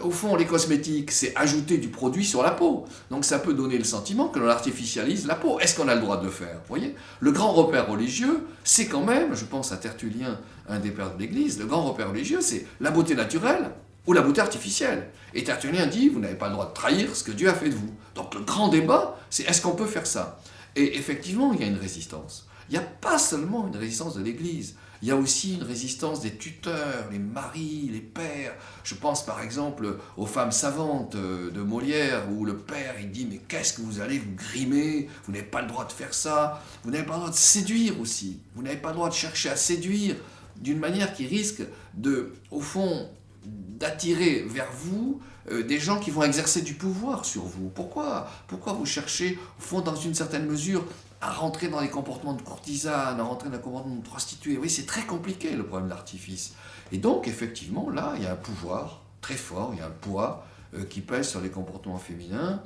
au fond, les cosmétiques, c'est ajouter du produit sur la peau. Donc ça peut donner le sentiment que l'on artificialise la peau. Est-ce qu'on a le droit de le faire? Vous voyez? Le grand repère religieux, c'est quand même, je pense à Tertullien, un des pères de l'Église, le grand repère religieux, c'est la beauté naturelle ou la beauté artificielle. Et Tertullien dit, vous n'avez pas le droit de trahir ce que Dieu a fait de vous. Donc le grand débat, c'est est-ce qu'on peut faire ça? Et effectivement, il y a une résistance. Il n'y a pas seulement une résistance de l'Église, il y a aussi une résistance des tuteurs, les maris, les pères. Je pense par exemple aux femmes savantes de Molière, où le père il dit « Mais qu'est-ce que vous allez vous grimer? Vous n'avez pas le droit de faire ça. Vous n'avez pas le droit de séduire aussi. Vous n'avez pas le droit de chercher à séduire d'une manière qui risque de, au fond, d'attirer vers vous des gens qui vont exercer du pouvoir sur vous. Pourquoi vous cherchez, au fond, dans une certaine mesure, à rentrer dans les comportements de courtisane, à rentrer dans les comportements de prostituée? Oui, c'est très compliqué le problème de l'artifice. Et donc, effectivement, là, il y a un pouvoir très fort, il y a un poids qui pèse sur les comportements féminins,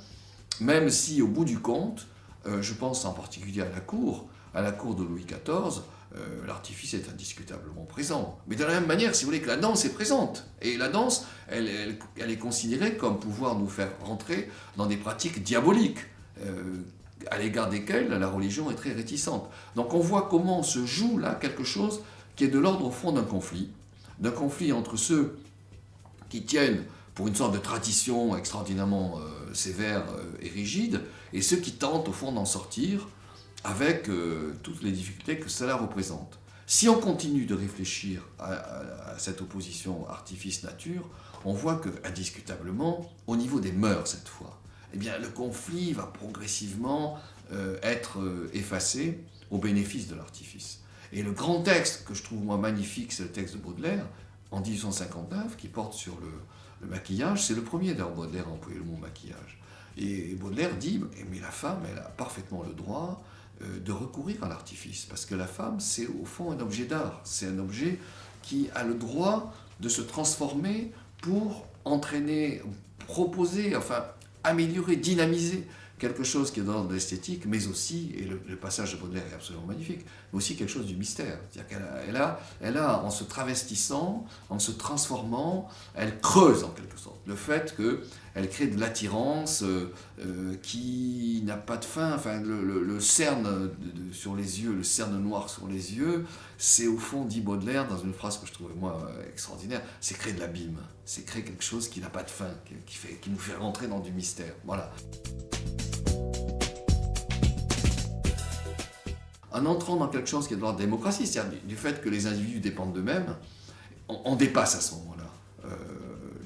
même si, au bout du compte, je pense en particulier à la cour de Louis XIV, l'artifice est indiscutablement présent. Mais de la même manière, si vous voulez, que la danse est présente. Et la danse, elle est considérée comme pouvoir nous faire rentrer dans des pratiques diaboliques, à l'égard desquelles la religion est très réticente. Donc on voit comment se joue là quelque chose qui est de l'ordre au fond d'un conflit entre ceux qui tiennent pour une sorte de tradition extraordinairement sévère et rigide, et ceux qui tentent au fond d'en sortir avec toutes les difficultés que cela représente. Si on continue de réfléchir à cette opposition artifice-nature, on voit que, indiscutablement, au niveau des mœurs cette fois, eh bien, le conflit va progressivement être effacé au bénéfice de l'artifice. Et le grand texte que je trouve moi magnifique, c'est le texte de Baudelaire, en 1859, qui porte sur le maquillage. C'est le premier d'ailleurs Baudelaire à employer le mot maquillage. Et Baudelaire dit, mais la femme, elle a parfaitement le droit de recourir à l'artifice, parce que la femme, c'est au fond un objet d'art, c'est un objet qui a le droit de se transformer pour entraîner, proposer, enfin améliorer, dynamiser quelque chose qui est dans l'esthétique, mais aussi, et le passage de Baudelaire est absolument magnifique, mais aussi quelque chose du mystère. C'est-à-dire qu'elle a, en se travestissant, en se transformant, elle creuse en quelque sorte le fait qu'elle crée de l'attirance qui n'a pas de fin. Enfin, le cerne sur les yeux, le cerne noir sur les yeux, c'est au fond, dit Baudelaire, dans une phrase que je trouvais moi extraordinaire, c'est créer de l'abîme, c'est créer quelque chose qui n'a pas de fin, qui nous fait rentrer dans du mystère. Voilà. En entrant dans quelque chose qui est de l'ordre de la démocratie, c'est-à-dire du fait que les individus dépendent d'eux-mêmes, on dépasse à ce moment-là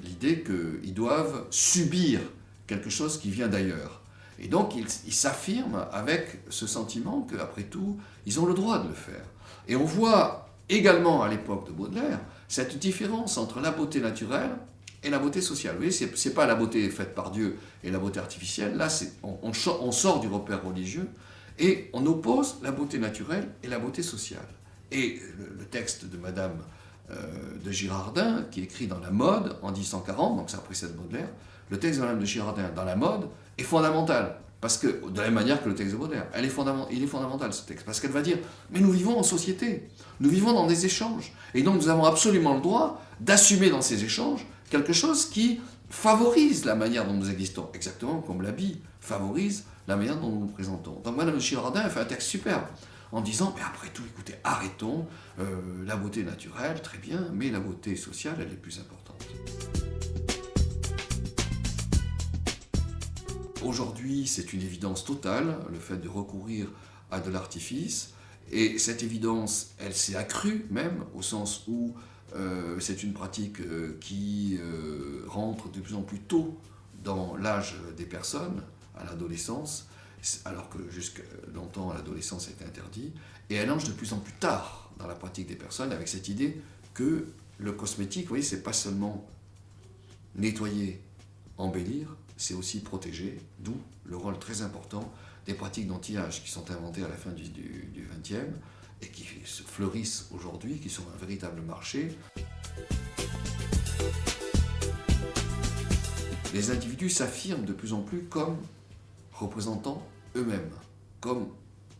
l'idée qu'ils doivent subir quelque chose qui vient d'ailleurs. Et donc ils s'affirment avec ce sentiment qu'après tout, ils ont le droit de le faire. Et on voit également à l'époque de Baudelaire cette différence entre la beauté naturelle et la beauté sociale. Vous voyez, c'est pas la beauté faite par Dieu et la beauté artificielle, là on sort du repère religieux, et on oppose la beauté naturelle et la beauté sociale. Et le texte de Madame de Girardin, qui est écrit dans la mode en 1840, donc ça précède Baudelaire, le texte de Madame de Girardin dans la mode est fondamental. Parce que, de la même manière que le texte de Baudelaire, il est fondamental ce texte. Parce qu'elle va dire, mais nous vivons en société, nous vivons dans des échanges. Et donc nous avons absolument le droit d'assumer dans ces échanges quelque chose qui favorise la manière dont nous existons, exactement comme l'habit favorise la manière dont nous nous présentons. Donc Madame de Girardin a fait un texte superbe, en disant, mais après tout, écoutez, arrêtons, la beauté naturelle, très bien, mais la beauté sociale, elle est plus importante. Aujourd'hui, c'est une évidence totale, le fait de recourir à de l'artifice, et cette évidence, elle s'est accrue même, au sens où c'est une pratique qui rentre de plus en plus tôt dans l'âge des personnes, à l'adolescence, alors que jusqu'à longtemps l'adolescence était interdite, et elle entre de plus en plus tard dans la pratique des personnes avec cette idée que le cosmétique, vous voyez, c'est pas seulement nettoyer, embellir, c'est aussi protéger, d'où le rôle très important des pratiques d'anti-âge qui sont inventées à la fin du XXe et qui fleurissent aujourd'hui, qui sont un véritable marché. Les individus s'affirment de plus en plus comme représentant eux-mêmes, comme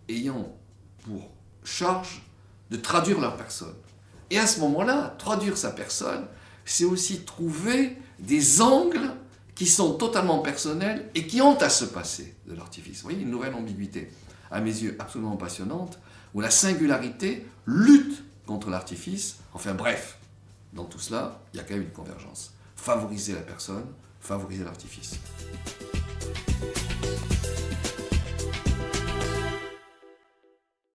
ayant pour charge de traduire leur personne. Et à ce moment-là, traduire sa personne, c'est aussi trouver des angles qui sont totalement personnels et qui ont à se passer de l'artifice. Vous voyez, une nouvelle ambiguïté, à mes yeux absolument passionnante, où la singularité lutte contre l'artifice. Enfin bref, dans tout cela, il y a quand même une convergence. Favoriser la personne, favoriser l'artifice.